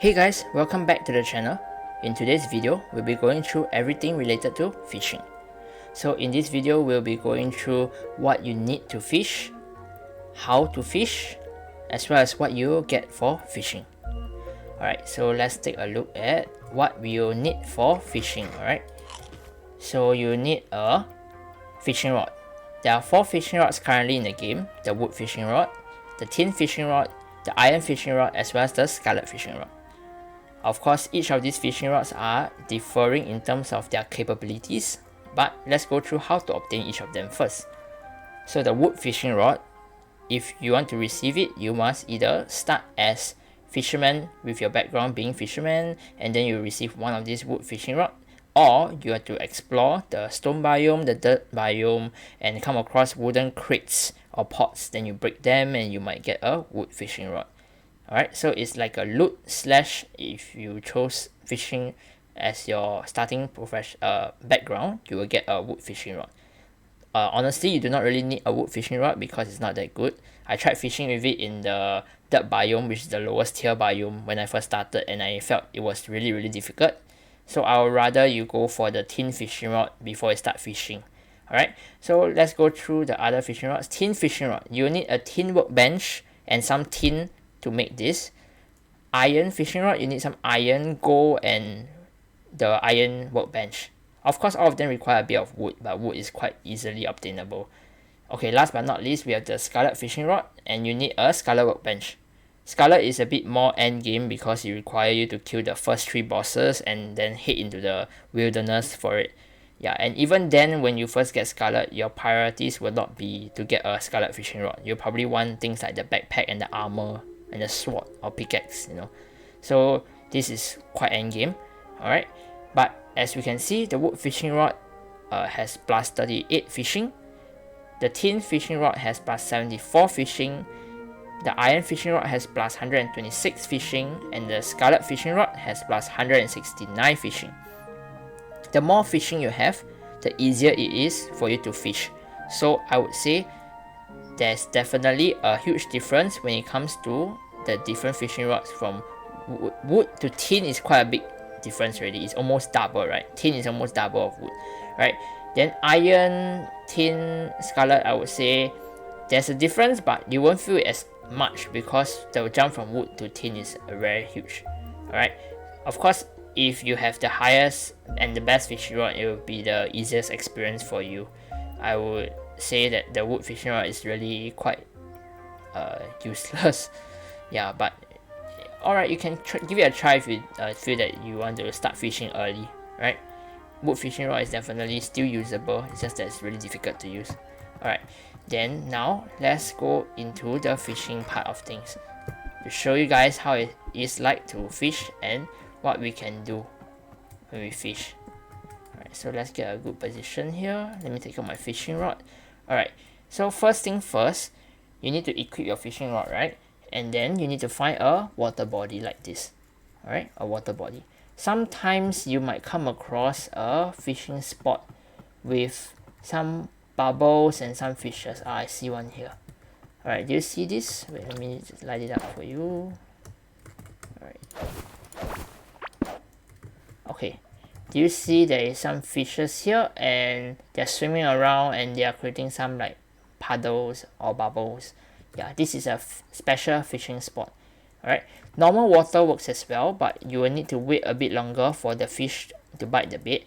Hey guys, welcome back to the channel. In today's video, we'll be going through everything related to fishing. So in this video, we'll be going through what you need to fish, how to fish, as well as what you'll get for fishing. Alright, so let's take a look at what we'll need for fishing. Alright, so you need a fishing rod. There are 4 fishing rods currently in the game: the wood fishing rod, the tin fishing rod, the iron fishing rod, as well as the scarlet fishing rod. Of course, each of these fishing rods are differing in terms of their capabilities, but let's go through how to obtain each of them first. So the wood fishing rod, if you want to receive it, you must either start as fisherman with your background being fisherman, and then you receive one of these wood fishing rod, or you have to explore the stone biome, the dirt biome, and come across wooden crates or pots. Then you break them and you might get a wood fishing rod. Alright, so it's like a loot slash, if you chose fishing as your starting background, you will get a wood fishing rod. Honestly, you do not really need a wood fishing rod because it's not that good. I tried fishing with it in the dirt biome, which is the lowest tier biome when I first started, and I felt it was really difficult. So I would rather you go for the tin fishing rod before you start fishing. Alright, so let's go through the other fishing rods. Tin fishing rod, you need a tin workbench and some tin to make this. Iron fishing rod, you need some iron, gold, and the iron workbench. Of course, all of them require a bit of wood, but wood is quite easily obtainable. Okay, last but not least, we have the scarlet fishing rod, and you need a scarlet workbench. Scarlet is a bit more end game because it requires you to kill the first 3 bosses and then head into the wilderness for it. Yeah, and even then, when you first get scarlet, your priorities will not be to get a scarlet fishing rod. You'll probably want things like the backpack and the armor and the sword or pickaxe, So this is quite end game. Alright, but as we can see, the wood fishing rod has plus 38 fishing. The tin fishing rod has plus 74 fishing. The iron fishing rod has plus 126 fishing, and the scarlet fishing rod has plus 169 fishing. The more fishing you have, the easier it is for you to fish. So I would say there's definitely a huge difference when it comes to the different fishing rods. From wood to tin is quite a big difference already. It's almost double, right? Tin is almost double of wood, right? Then iron, tin, scarlet, I would say there's a difference, but you won't feel it as much because the jump from wood to tin is very huge. Alright, of course, if you have the highest and the best fishing rod, it will be the easiest experience for you. I would say that the wood fishing rod is really quite useless. Yeah, but alright, you can give it a try if you feel that you want to start fishing early, right? Wood fishing rod is definitely still usable, it's just that it's really difficult to use. Alright, then now let's go into the fishing part of things to show you guys how it is like to fish and what we can do when we fish. Alright, so let's get a good position here. Let me take out my fishing rod. Alright, so first thing first, you need to equip your fishing rod, right? And then you need to find a water body like this. Alright, a water body. Sometimes you might come across a fishing spot with some bubbles and some fishes. I see one here. Alright, do you see this? Wait, let me just light it up for you. Alright. Okay, do you see there is some fishes here and they're swimming around and they are creating some like puddles or bubbles? Yeah, this is a special fishing spot. Alright, normal water works as well, but you will need to wait a bit longer for the fish to bite the bait,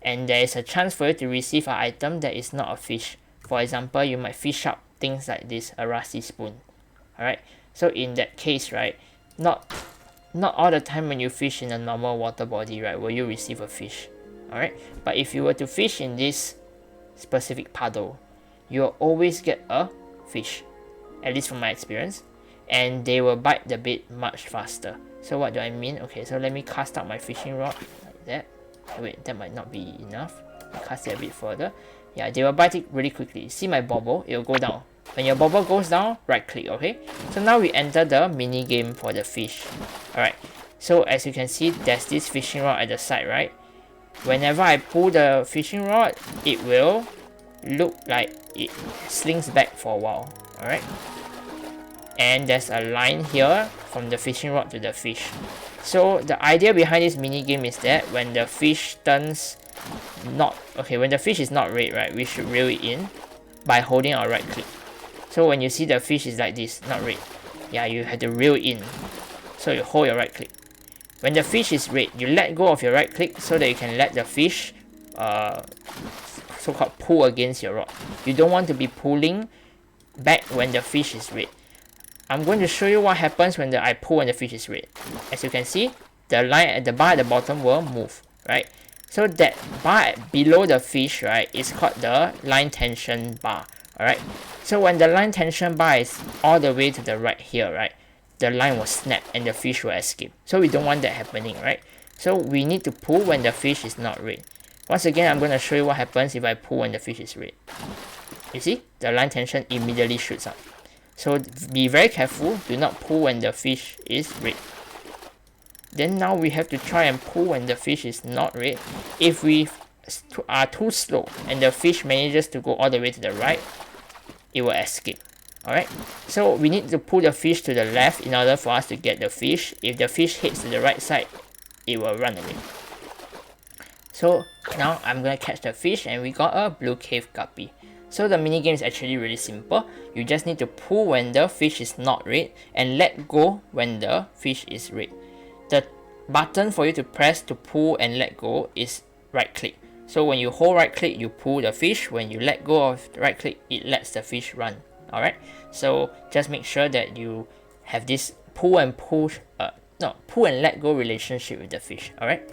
and there is a chance for you to receive an item that is not a fish. For example, you might fish up things like this, a rusty spoon. Alright, so in that case, right, not all the time when you fish in a normal water body, right, will you receive a fish. Alright, but if you were to fish in this specific puddle, you'll always get a fish, at least from my experience, and they will bite the bait much faster. So what do I mean? Okay, so let me cast out my fishing rod like that. Wait, that might not be enough. Cast it a bit further. Yeah, they will bite it really quickly. See my bobble? It will go down. When your bobble goes down, right click, okay? So now we enter the mini game for the fish. Alright, so as you can see, there's this fishing rod at the side, right? Whenever I pull the fishing rod, it will look like it slings back for a while. Alright, and there's a line here from the fishing rod to the fish. So the idea behind this mini game is that when the fish turns when the fish is not red, right, we should reel it in by holding our right click. So when you see the fish is like this, not red, yeah, you have to reel in. So you hold your right click. When the fish is red, you let go of your right click so that you can let the fish so-called pull against your rod. You don't want to be pulling back when the fish is red. I'm going to show you what happens when I pull when the fish is red. As you can see, the line at the bar at the bottom will move, right? So that bar below the fish, right, is called the line tension bar, alright? So when the line tension bar is all the way to the right here, right, the line will snap and the fish will escape. So we don't want that happening, right? So we need to pull when the fish is not red. Once again, I'm going to show you what happens if I pull when the fish is red. You see, the line tension immediately shoots up. So be very careful, do not pull when the fish is red. Then now we have to try and pull when the fish is not red. If we are too slow and the fish manages to go all the way to the right, it will escape. Alright, so we need to pull the fish to the left in order for us to get the fish. If the fish hits to the right side, it will run away. So now I'm gonna catch the fish and we got a blue cave guppy. So the minigame is actually really simple. You just need to pull when the fish is not red and let go when the fish is red. The button for you to press to pull and let go is right click. So when you hold right click, you pull the fish. When you let go of the right click, it lets the fish run. Alright, so just make sure that you have this pull and let go relationship with the fish. Alright,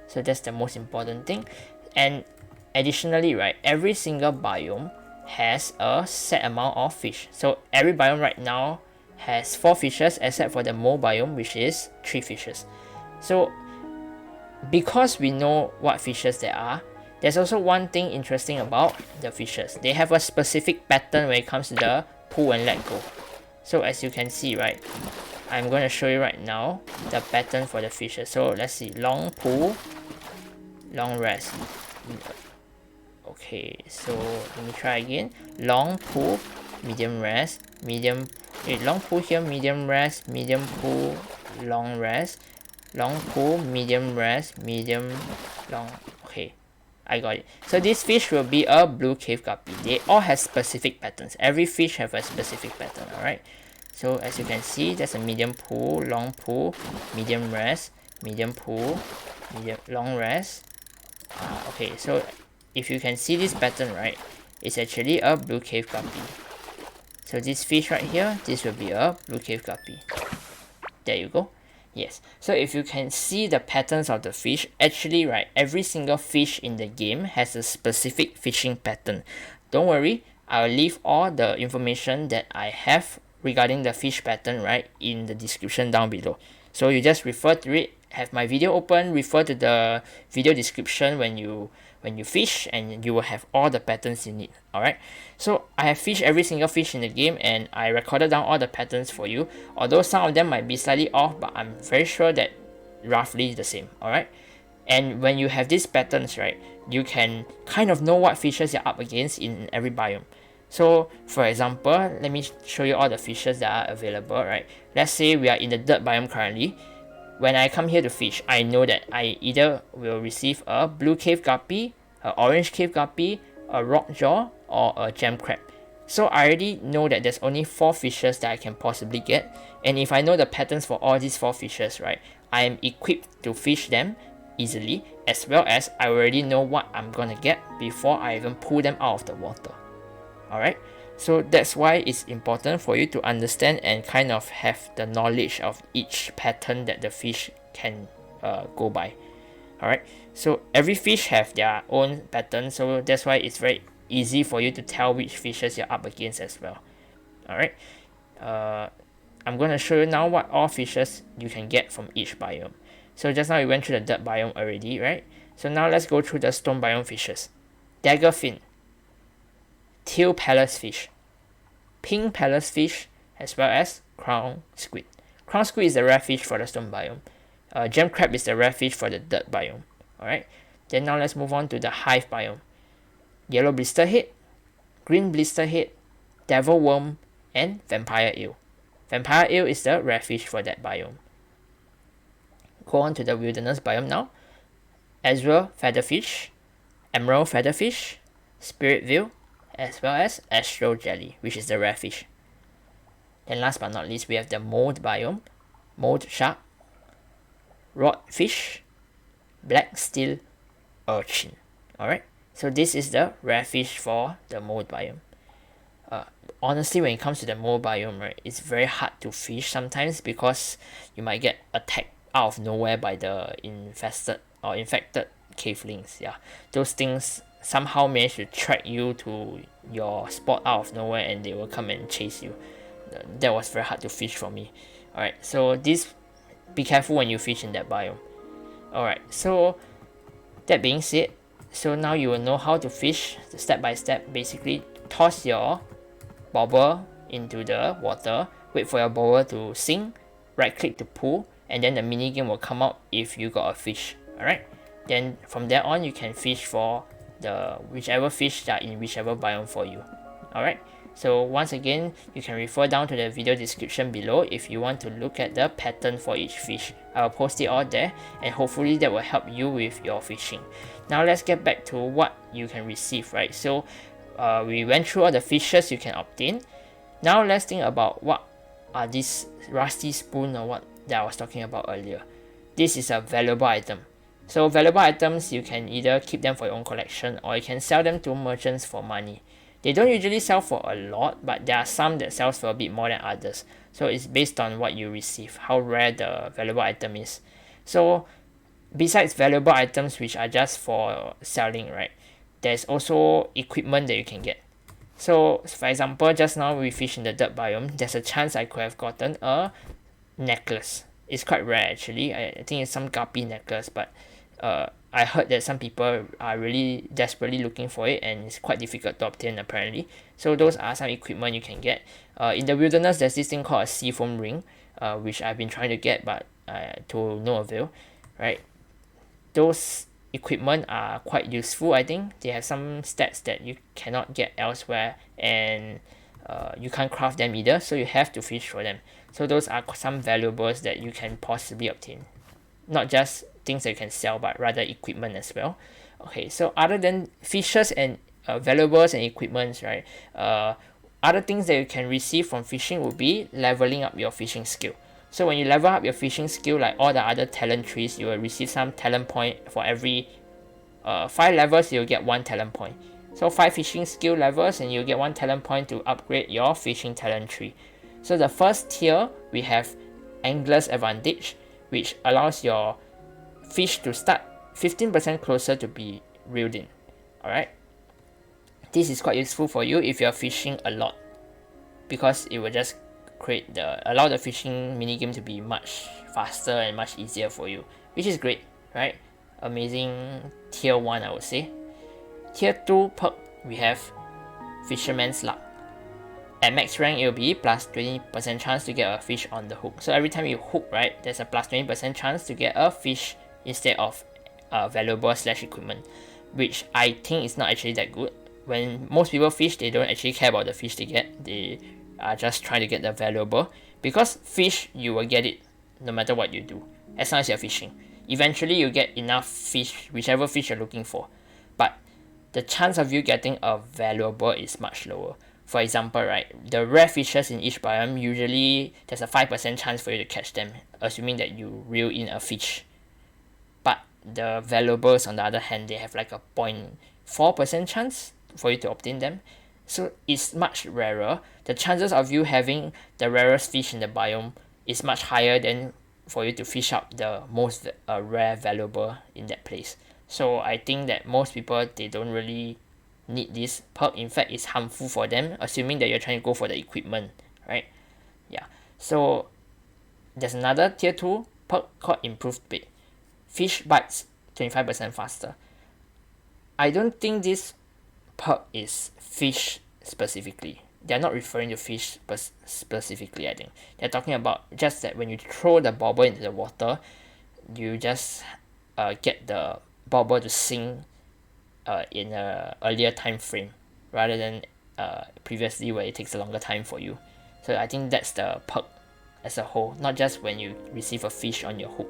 so that's the most important thing. And additionally, right, every single biome has a set amount of fish. So every biome right now has 4 fishes except for the mole biome, which is 3 fishes. So because we know what fishes there are, there's also one thing interesting about the fishes. They have a specific pattern when it comes to the pull and let go. So as you can see, right, I'm going to show you right now the pattern for the fishes. So let's see, long pull, long rest. Okay, so let me try again. Long pull, medium rest, long pull here, medium rest, medium pull, long rest, long pull, medium rest, medium, long. Okay, I got it. So this fish will be a blue cave guppy. They all have specific patterns. Every fish have a specific pattern, alright? So as you can see, there's a medium pull, long pull, medium rest, medium pull, medium, long rest. Okay, so if you can see this pattern, right, it's actually a blue cave guppy. So this fish right here, this will be a blue cave guppy. There you go. Yes, so if you can see the patterns of the fish, actually, right, every single fish in the game has a specific fishing pattern. Don't worry, I'll leave all the information that I have regarding the fish pattern, right, in the description down below. So you just refer to it, have my video open, refer to the video description when you fish, and you will have all the patterns you need. Alright, so I have fished every single fish in the game and I recorded down all the patterns for you, although some of them might be slightly off, but I'm very sure that roughly the same. Alright, and when you have these patterns, right, you can kind of know what fishes you're up against in every biome. So for example, let me show you all the fishes that are available. Right, let's say we are in the dirt biome currently. When I come here to fish, I know that I either will receive a blue cave guppy, a orange cave guppy, a rock jaw, or a gem crab. So I already know that there's only 4 fishes that I can possibly get, and if I know the patterns for all these 4 fishes, right, I am equipped to fish them easily, as well as I already know what I'm gonna get before I even pull them out of the water. Alright, so that's why it's important for you to understand and kind of have the knowledge of each pattern that the fish can go by. Alright, so every fish have their own pattern, so that's why it's very easy for you to tell which fishes you're up against as well. Alright, I'm going to show you now what all fishes you can get from each biome. So just now we went through the dirt biome already, right? So now let's go through the stone biome fishes. Daggerfin, Teal palace fish, pink palace fish, as well as crown squid. Crown squid is the rare fish for the stone biome. Gem crab is the rare fish for the dirt biome. Alright, then now let's move on to the hive biome. Yellow blister head, green blister head, devil worm, and vampire eel. Vampire eel is the rare fish for that biome. go on to the wilderness biome now. Azure featherfish, emerald featherfish, spirit veil, as well as astral jelly, which is the rare fish. Then last but not least, we have the mold biome, mold shark, rodfish, black steel urchin. Alright, so this is the rare fish for the mold biome. Honestly, when it comes to the mold biome, right, it's very hard to fish sometimes because you might get attacked out of nowhere by the infested or infected cavelings. Yeah, those things somehow manage to track you to your spot out of nowhere, and they will come and chase you. That was very hard to fish for me. Alright, so be careful when you fish in that biome. Alright, so that being said, so now you will know how to fish step by step. Basically, toss your bobber into the water, wait for your bobber to sink, right click to pull, and then the mini game will come out if you got a fish. Alright, then from there on you can fish for the whichever fish that are in whichever biome for you. Alright, so once again, you can refer down to the video description below if you want to look at the pattern for each fish. I will post it all there, and hopefully that will help you with your fishing. Now let's get back to what you can receive, right? So we went through all the fishes you can obtain. Now let's think about what are these rusty spoon or what that I was talking about earlier. This is a valuable item. So valuable items, you can either keep them for your own collection or you can sell them to merchants for money. They don't usually sell for a lot, but there are some that sells for a bit more than others. So it's based on what you receive, how rare the valuable item is. So besides valuable items which are just for selling, right, there's also equipment that you can get. So for example, just now we fish in the dirt biome, there's a chance I could have gotten a necklace. It's quite rare actually. I think it's some Guppy necklace, but I heard that some people are really desperately looking for it, and it's quite difficult to obtain apparently. So those are some equipment you can get. In the wilderness, there's this thing called a seafoam ring, which I've been trying to get, but to no avail. Right? Those equipment are quite useful. I think they have some stats that you cannot get elsewhere, and you can't craft them either, so you have to fish for them. So those are some valuables that you can possibly obtain, not just things that you can sell, but rather equipment as well. Okay, so other than fishes and valuables and equipments, right, other things that you can receive from fishing would be leveling up your fishing skill. So when you level up your fishing skill, like all the other talent trees, you will receive some talent point. For every 5 levels, you'll get 1 talent point. So 5 fishing skill levels, and you'll get 1 talent point to upgrade your fishing talent tree. So the first tier, we have Angler's Advantage, which allows your fish to start 15% closer to be reeled in. Alright, this is quite useful for you if you're fishing a lot, because it will just allow the fishing minigame to be much faster and much easier for you, which is great, right? Amazing tier 1, I would say. Tier 2 perk, we have Fisherman's Luck. At max rank, it will be plus 20% chance to get a fish on the hook. So every time you hook, right, there's a plus 20% chance to get a fish instead of valuable / equipment, which I think is not actually that good. When most people fish, they don't actually care about the fish they get. They are just trying to get the valuable, because fish, you will get it no matter what you do, as long as you're fishing. Eventually you get enough fish, whichever fish you're looking for, but the chance of you getting a valuable is much lower. For example, right, the rare fishes in each biome, usually there's a 5% chance for you to catch them, assuming that you reel in a fish. But the valuables, on the other hand, they have like a 0.4% chance for you to obtain them. So it's much rarer. The chances of you having the rarest fish in the biome is much higher than for you to fish up the most rare valuable in that place. So I think that most people, they don't really need this perk. In fact, it's harmful for them, assuming that you're trying to go for the equipment, right? Yeah. So there's another tier 2 perk called Improved Bait. Fish bites 25% faster. I don't think this perk is fish specifically. They're not referring to fish specifically, I think. They're talking about just that when you throw the bobber into the water, you just get the bobber to sink in a earlier time frame, rather than previously where it takes a longer time for you. So I think that's the perk as a whole, not just when you receive a fish on your hook.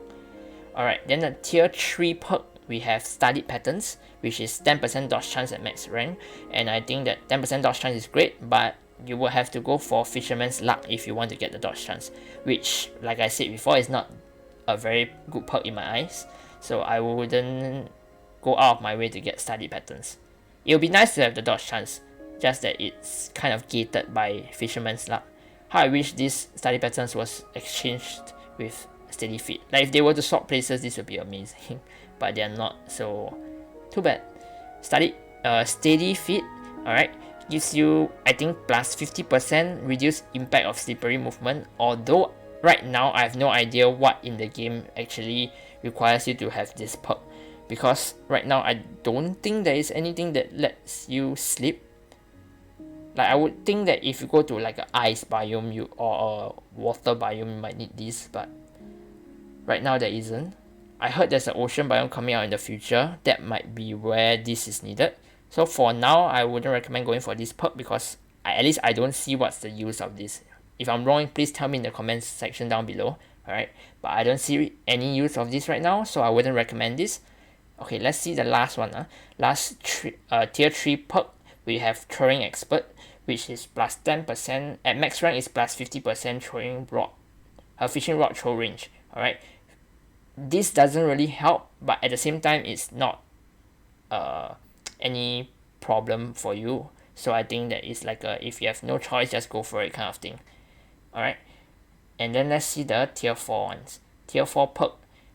Alright, then the tier 3 perk, we have Studied Patterns, which is 10% dodge chance at max rank, and I think that 10% dodge chance is great, but you will have to go for Fisherman's Luck if you want to get the dodge chance, which, like I said before, is not a very good perk in my eyes, so I wouldn't go out of my way to get Studied Patterns. It would be nice to have the dodge chance, just that it's kind of gated by Fisherman's Luck. How I wish this Study Patterns was exchanged with Steady Feet. Like if they were to swap places, this would be amazing, but they are not, so too bad. Steady Feet, alright, gives you, I think, plus 50% reduced impact of slippery movement, although right now I have no idea what in the game actually requires you to have this perk, because right now I don't think there is anything that lets you slip. Like I would think that if you go to like an ice biome or a water biome, you might need this, but right now there isn't. I heard there's an ocean biome coming out in the future. That might be where this is needed. So for now, I wouldn't recommend going for this perk because at least I don't see what's the use of this. If I'm wrong, please tell me in the comments section down below. Alright, but I don't see any use of this right now, so I wouldn't recommend this. Okay, let's see the last one. Tier 3 perk, we have Throwing Expert, which is plus 10%. At max rank is plus 50% throwing rod, fishing rod throw range. Alright, this doesn't really help, but at the same time, it's not any problem for you. So I think that it's like a, if you have no choice, just go for it kind of thing. Alright, and then let's see the tier 4 ones. Tier 4 perk,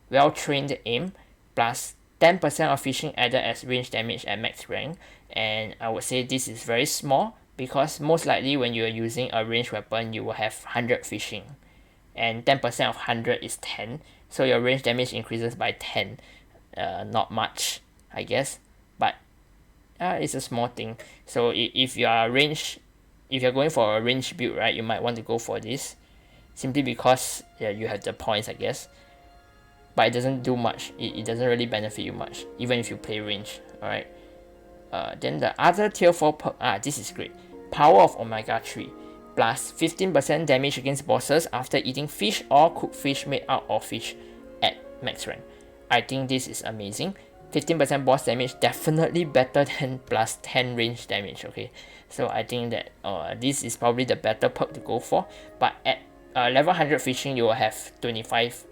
Well Trained Aim, plus 10% of fishing added as range damage at max rank, and I would say this is very small because most likely when you are using a ranged weapon, you will have 100 fishing, and 10% of 100 is 10, so your range damage increases by 10. Not much, I guess, but it's a small thing. So if you are if you're going for a range build, right, you might want to go for this, simply because you have the points, I guess. But it doesn't do much. It doesn't really benefit you much, even if you play range. Alright. Then the other tier 4 perk, this is great. Power of Omega 3, plus 15% damage against bosses after eating fish or cooked fish made out of fish at max rank. I think this is amazing. 15% boss damage, definitely better than plus 10 range damage. Okay, so I think that this is probably the better perk to go for. But at level 100 fishing, you will have 25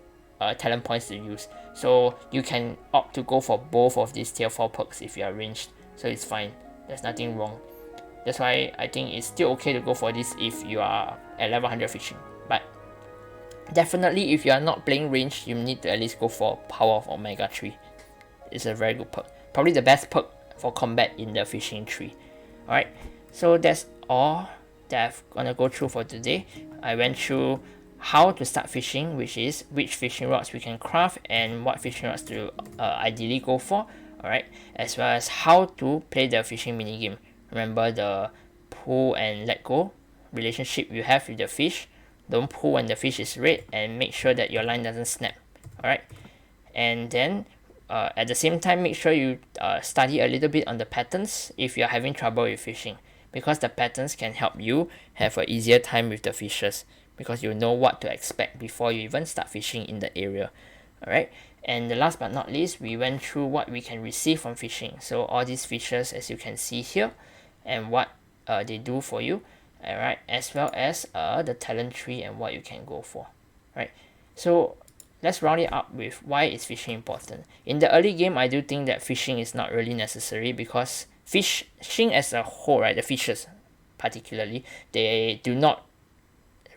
talent points to use, so you can opt to go for both of these tier 4 perks if you are ranged, so it's fine, there's nothing wrong. That's why I think it's still okay to go for this if you are at level 100 fishing. But definitely if you are not playing range, you need to at least go for Power of Omega 3. It's a very good perk, probably the best perk for combat in the fishing tree. Alright, so that's all that I'm gonna go through for today. I went through how to start fishing, which is which fishing rods we can craft and what fishing rods to ideally go for. Alright, as well as how to play the fishing minigame. Remember the pull and let go relationship you have with the fish. Don't pull when the fish is red, and make sure that your line doesn't snap. Alright, and then at the same time, make sure you study a little bit on the patterns if you're having trouble with fishing, because the patterns can help you have an easier time with the fishes, because you know what to expect before you even start fishing in the area. Alright, and the last but not least, we went through what we can receive from fishing. So all these fishes, as you can see here, and what they do for you. Alright, as well as the talent tree and what you can go for. Right, so let's round it up with why is fishing important. In the early game, I do think that fishing is not really necessary, because fishing as a whole, right, the fishes particularly, they do not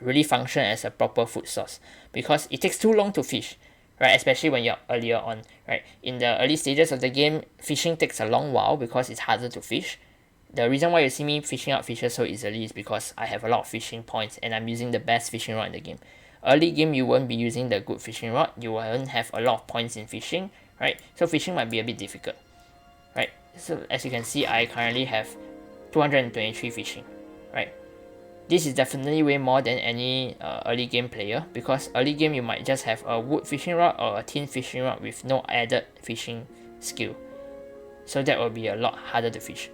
really function as a proper food source, because it takes too long to fish, right, especially when you're earlier on, right. In the early stages of the game, fishing takes a long while because it's harder to fish. The reason why you see me fishing out fishes so easily is because I have a lot of fishing points and I'm using the best fishing rod in the game. Early game, you won't be using the good fishing rod, you won't have a lot of points in fishing, right, so fishing might be a bit difficult, right. So as you can see, I currently have 223 fishing, right. This is definitely way more than any early game player, because early game you might just have a wood fishing rod or a tin fishing rod with no added fishing skill, so that will be a lot harder to fish.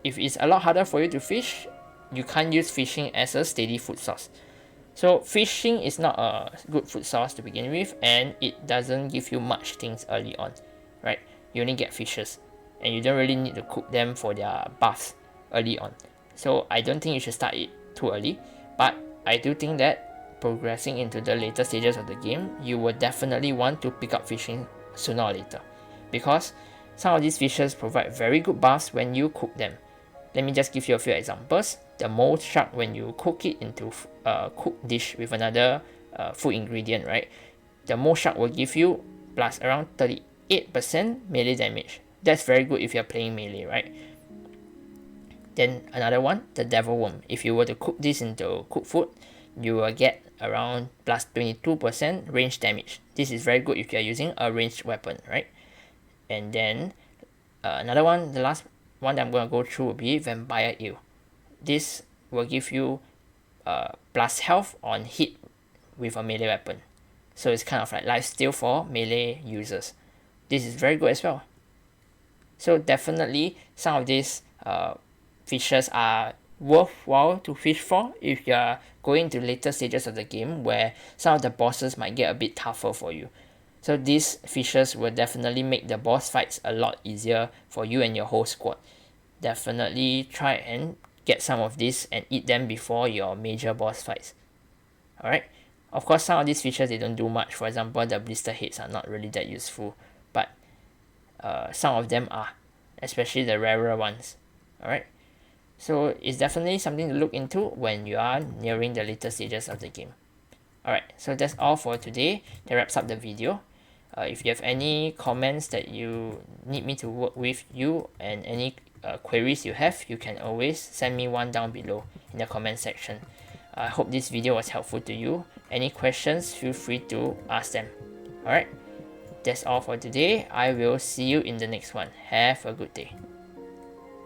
If it's a lot harder for you to fish, you can't use fishing as a steady food source. So fishing is not a good food source to begin with, and it doesn't give you much things early on, right? You only get fishes, and you don't really need to cook them for their buffs early on. So I don't think you should start it too early, but I do think that progressing into the later stages of the game, you will definitely want to pick up fishing sooner or later, because some of these fishes provide very good buffs when you cook them. Let me just give you a few examples. The mole shark, when you cook it into a cooked dish with another food ingredient, right? The mole shark will give you plus around 38% melee damage. That's very good if you're playing melee, right? Then another one, the devil worm. If you were to cook this into cooked food, you will get around plus 22% range damage. This is very good if you're using a ranged weapon, right? And then another one, the last one that I'm going to go through will be vampire eel. This will give you plus health on hit with a melee weapon. So it's kind of like lifesteal for melee users. This is very good as well. So definitely some of these fishes are worthwhile to fish for if you are going to later stages of the game where some of the bosses might get a bit tougher for you. So these fishes will definitely make the boss fights a lot easier for you and your whole squad. Definitely try and get some of these and eat them before your major boss fights. Alright, of course some of these fishes they don't do much. For example, the blister heads are not really that useful, but some of them are, especially the rarer ones. Alright, so it's definitely something to look into when you are nearing the later stages of the game. Alright, so that's all for today. That wraps up the video. If you have any comments that you need me to work with you and any queries you have, you can always send me one down below in the comment section. I hope this video was helpful to you. Any questions, feel free to ask them. Alright, that's all for today. I will see you in the next one. Have a good day.